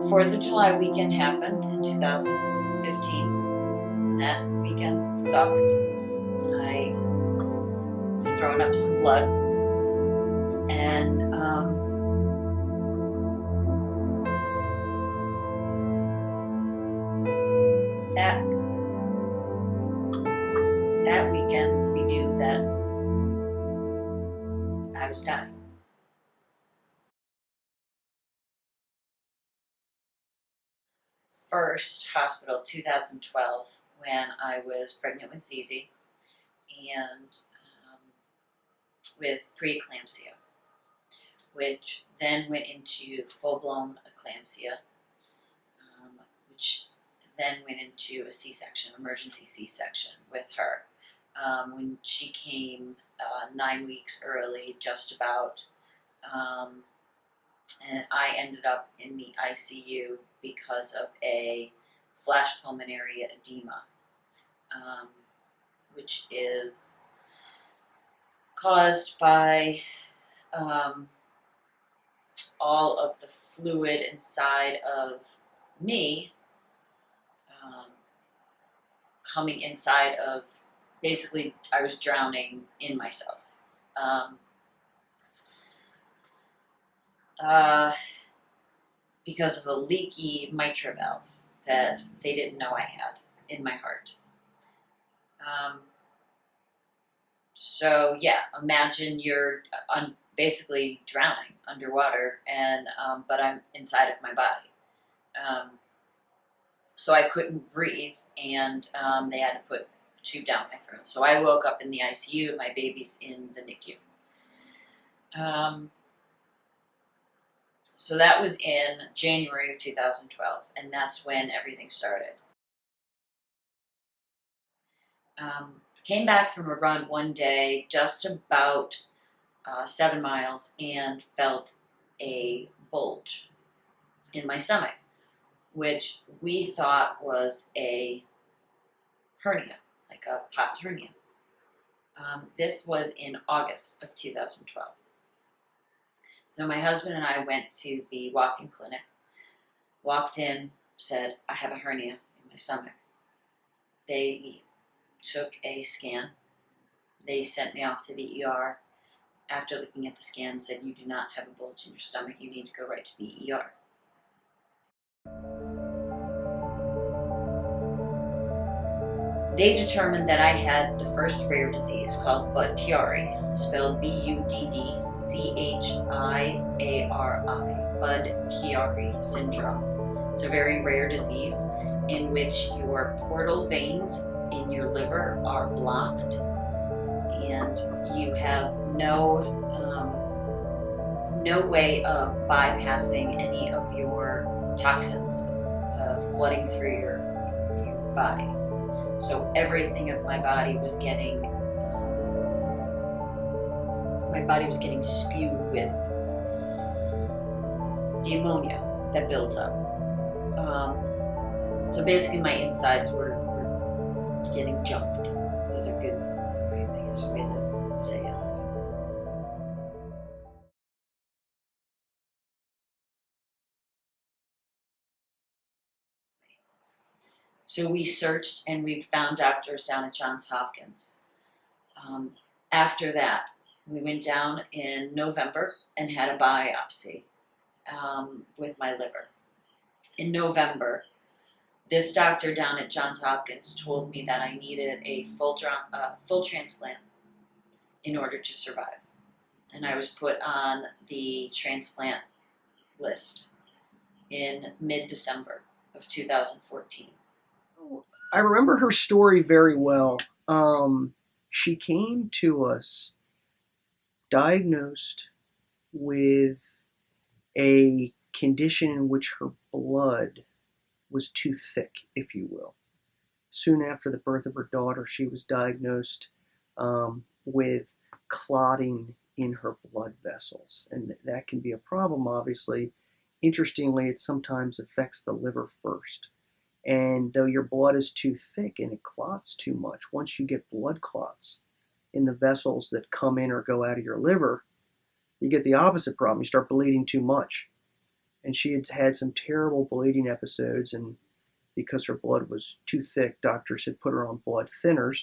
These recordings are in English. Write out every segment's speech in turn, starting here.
4th of July weekend happened in 2015. That weekend sucked. I was throwing up some blood, and that weekend we knew that I was dying. First hospital 2012 when I was pregnant with Zizi and with preeclampsia, which then went into full-blown eclampsia, which then went into a C-section, emergency C-section with her. When she came 9 weeks early, just about, and I ended up in the ICU because of a flash pulmonary edema, which is caused by all of the fluid inside of me coming inside of, basically I was drowning in myself. Because of a leaky mitral valve that they didn't know I had in my heart. So yeah, imagine you're basically drowning underwater, and but I'm inside of my body. So I couldn't breathe, and they had to put a tube down my throat. So I woke up in the ICU, and my baby's in the NICU. So that was in January of 2012, and that's when everything started. Came back from a run one day, just about 7 miles, and felt a bulge in my stomach, which we thought was a hernia, like a popped hernia. This was in August of 2012. So my husband and I went to the walk-in clinic, walked in, said, I have a hernia in my stomach. They took a scan. They sent me off to the ER. After looking at the scan, said, you do not have a bulge in your stomach. You need to go right to the ER. They determined that I had the first rare disease called Budd-Chiari, spelled Buddchiari, Budd-Chiari syndrome. It's a very rare disease in which your portal veins in your liver are blocked, and you have no way of bypassing any of your toxins flooding through your body. So everything of my body was getting spewed with the ammonia that builds up. So basically my insides were getting junked, is a good way, I guess, way to say it. So we searched and we found doctors down at Johns Hopkins. After that, we went down in November and had a biopsy with my liver. In November, this doctor down at Johns Hopkins told me that I needed a full transplant in order to survive. And I was put on the transplant list in mid-December of 2014. I remember her story very well. She came to us diagnosed with a condition in which her blood was too thick, if you will. Soon after the birth of her daughter, she was diagnosed with clotting in her blood vessels, and that can be a problem, obviously. Interestingly, it sometimes affects the liver first. And though your blood is too thick and it clots too much, once you get blood clots in the vessels that come in or go out of your liver, you get the opposite problem. You start bleeding too much. and she had had some terrible bleeding episodes, and because her blood was too thick, doctors had put her on blood thinners,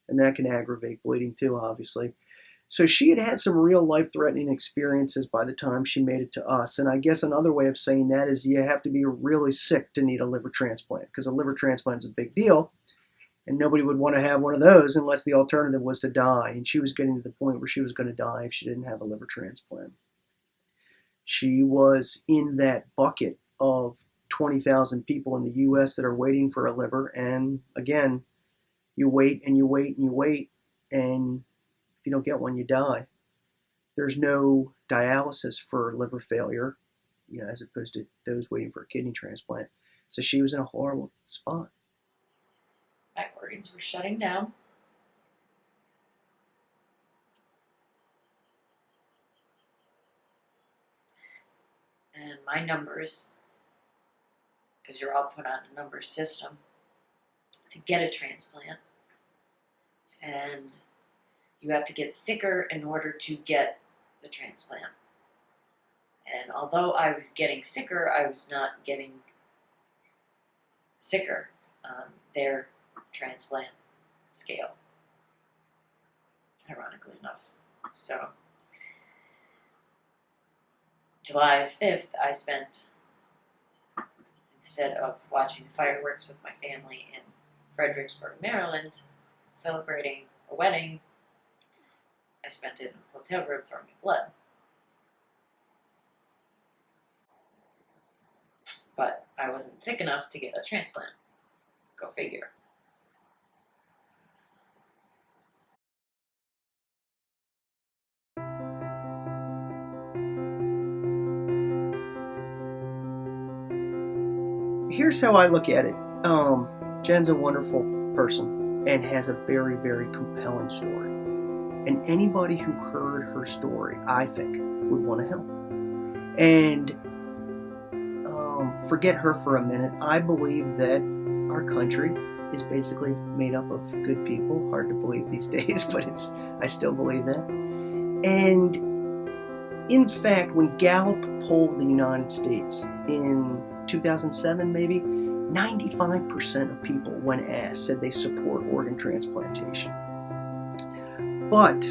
and that can aggravate bleeding too, obviously. So she had had some real life-threatening experiences by the time she made it to us. And I guess another way of saying that is you have to be really sick to need a liver transplant, because a liver transplant is a big deal, and nobody would want to have one of those unless the alternative was to die. And she was getting to the point where she was going to die if she didn't have a liver transplant. She was in that bucket of 20,000 people in the U.S. that are waiting for a liver. And again, you wait and you wait and you wait, and if you don't get one, you die. There's no dialysis for liver failure, as opposed to those waiting for a kidney transplant. So she was in a horrible spot. My organs were shutting down. And my numbers, because you're all put on a number system to get a transplant, and you have to get sicker in order to get the transplant. And although I was getting sicker, I was not getting sicker on their transplant scale, ironically enough. So July 5th, I spent, instead of watching the fireworks with my family in Fredericksburg, Maryland, celebrating a wedding, I spent it in a hotel room throwing me blood. But I wasn't sick enough to get a transplant. Go figure. Here's how I look at it. Jen's a wonderful person and has a very, very compelling story. And anybody who heard her story, I think, would want to help. And forget her for a minute. I believe that our country is basically made up of good people. Hard to believe these days, but I still believe that. And in fact, when Gallup polled the United States in 2007, maybe, 95% of people, when asked, said they support organ transplantation. But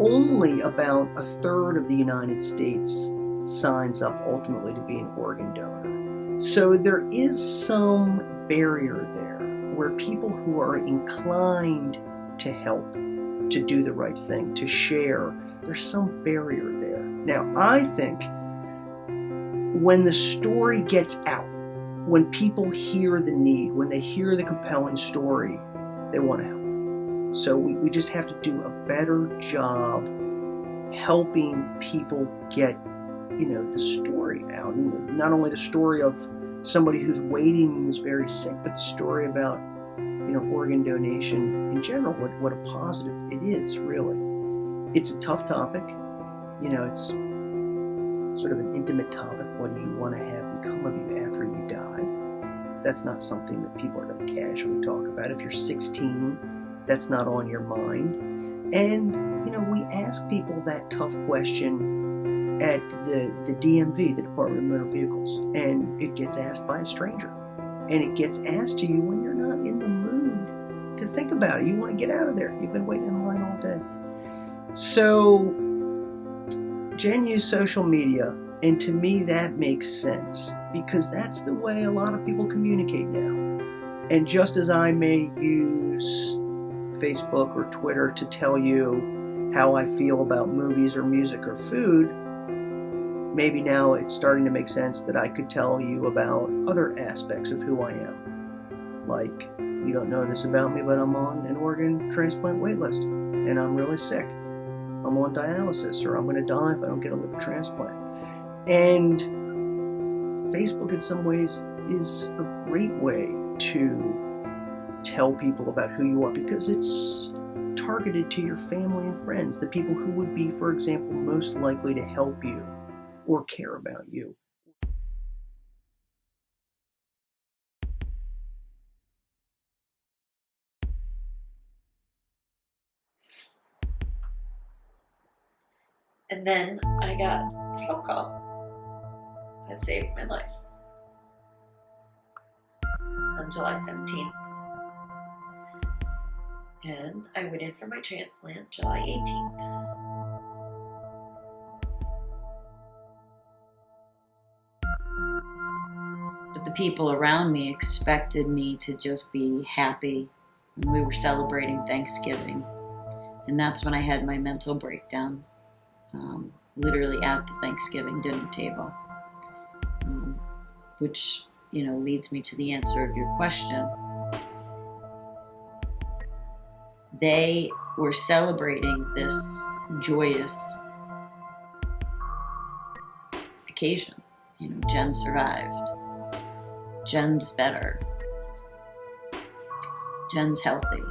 only about a third of the United States signs up ultimately to be an organ donor. So there is some barrier there where people who are inclined to help, to do the right thing, to share, there's some barrier there. Now, I think when the story gets out, when people hear the need, when they hear the compelling story, they want to help. So we just have to do a better job helping people get, the story out. And not only the story of somebody who's waiting and is very sick, but the story about, organ donation in general, what a positive it is, really. It's a tough topic. It's sort of an intimate topic. What do you want to have become of you after you die? That's not something that people are going to casually talk about. If you're 16, that's not on your mind. And, we ask people that tough question at the DMV, the Department of Motor Vehicles, and it gets asked by a stranger. And it gets asked to you when you're not in the mood to think about it. You want to get out of there. You've been waiting in line all day. So Jen used social media, and to me that makes sense because that's the way a lot of people communicate now. And just as I may use Facebook or Twitter to tell you how I feel about movies or music or food, maybe now it's starting to make sense that I could tell you about other aspects of who I am. Like, you don't know this about me, but I'm on an organ transplant wait list, and I'm really sick. I'm on dialysis, or I'm going to die if I don't get a liver transplant. And Facebook, in some ways, is a great way to tell people about who you are because it's targeted to your family and friends, the people who would be, for example, most likely to help you or care about you. And then I got a phone call that saved my life on July 17th. And I went in for my transplant July 18th. But the people around me expected me to just be happy. And we were celebrating Thanksgiving. And that's when I had my mental breakdown, literally at the Thanksgiving dinner table. Which, leads me to the answer of your question. They were celebrating this joyous occasion. Jen survived. Jen's better. Jen's healthy.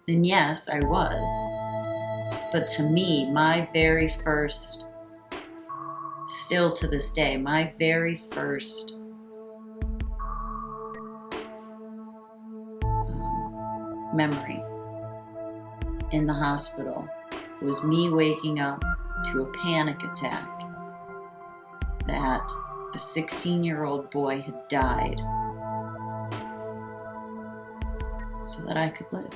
And yes, I was. But to me, my very first, still to this day, my very first memory in the hospital was me waking up to a panic attack that a 16-year-old boy had died so that I could live.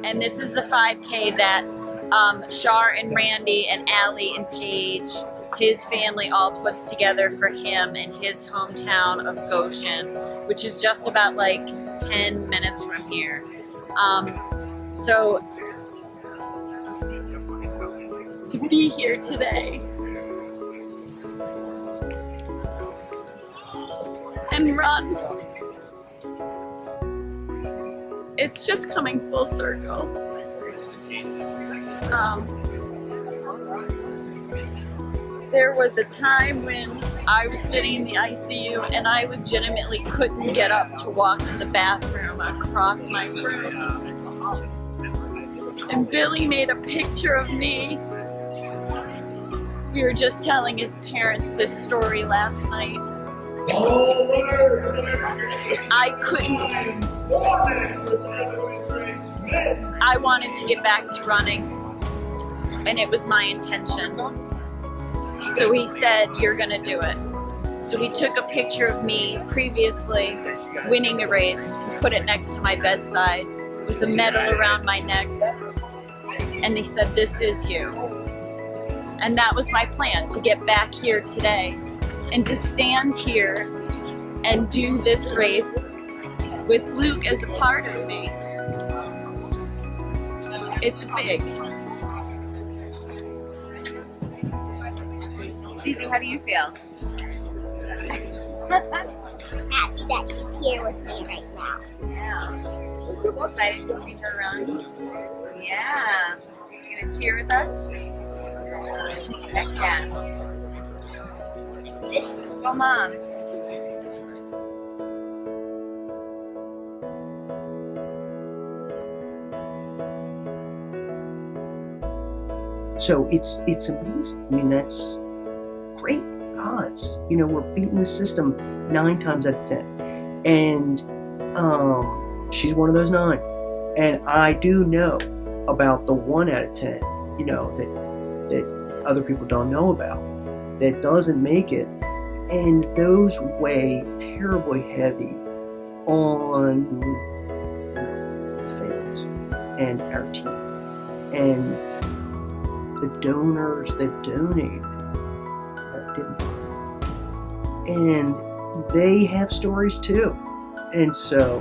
And this is the 5K that Shar and Randy and Allie and Paige, his family, all puts together for him in his hometown of Goshen, which is just about 10 minutes from here. So to be here today and run, it's just coming full circle. There was a time when I was sitting in the ICU and I legitimately couldn't get up to walk to the bathroom across my room. And Billy made a picture of me. We were just telling his parents this story last night. I wanted to get back to running, and it was my intention. So he said, "You're gonna do it." So he took a picture of me previously winning a race and put it next to my bedside with a medal around my neck. And they said, "This is you." And that was my plan, to get back here today and to stand here and do this race with Luke as a part of me. It's big. Cece, how do you feel? Happy that she's here with me right now. Yeah. Excited to see her run? Yeah. You gonna cheer with us? Heck yeah. Go, Mom. So it's amazing. I mean, that's great odds. We're beating the system 9 times out of 10. And she's one of those 9. And I do know about the 1 out of 10, that other people don't know about, that doesn't make it. And those weigh terribly heavy on the families and our team. And the donors that donated that didn't. And they have stories too. And so,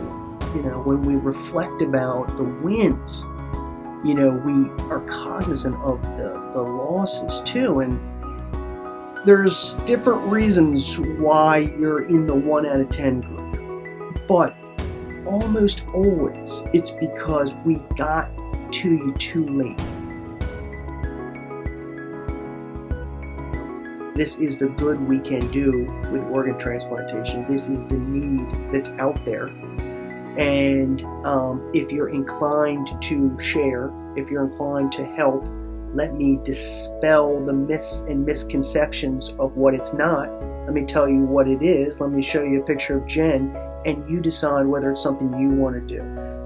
when we reflect about the wins, we are cognizant of the losses too. And there's different reasons why you're in the 1 out of 10 group. But almost always it's because we got to you too late. This is the good we can do with organ transplantation. This is the need that's out there. And if you're inclined to share, if you're inclined to help, let me dispel the myths and misconceptions of what it's not. Let me tell you what it is. Let me show you a picture of Jen and you decide whether it's something you want to do.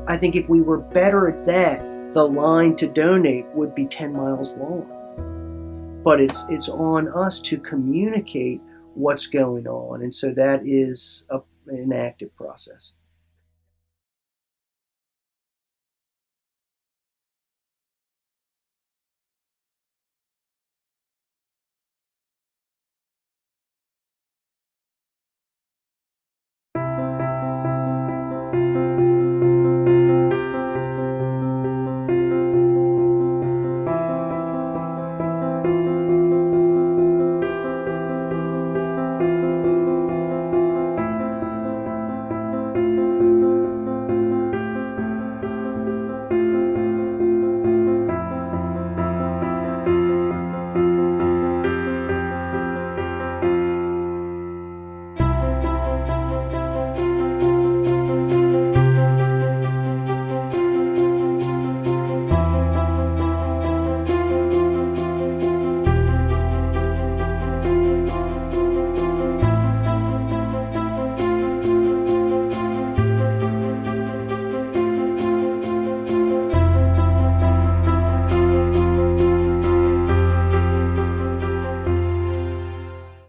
I think if we were better at that, the line to donate would be 10 miles long. But it's on us to communicate what's going on, and so that is an active process.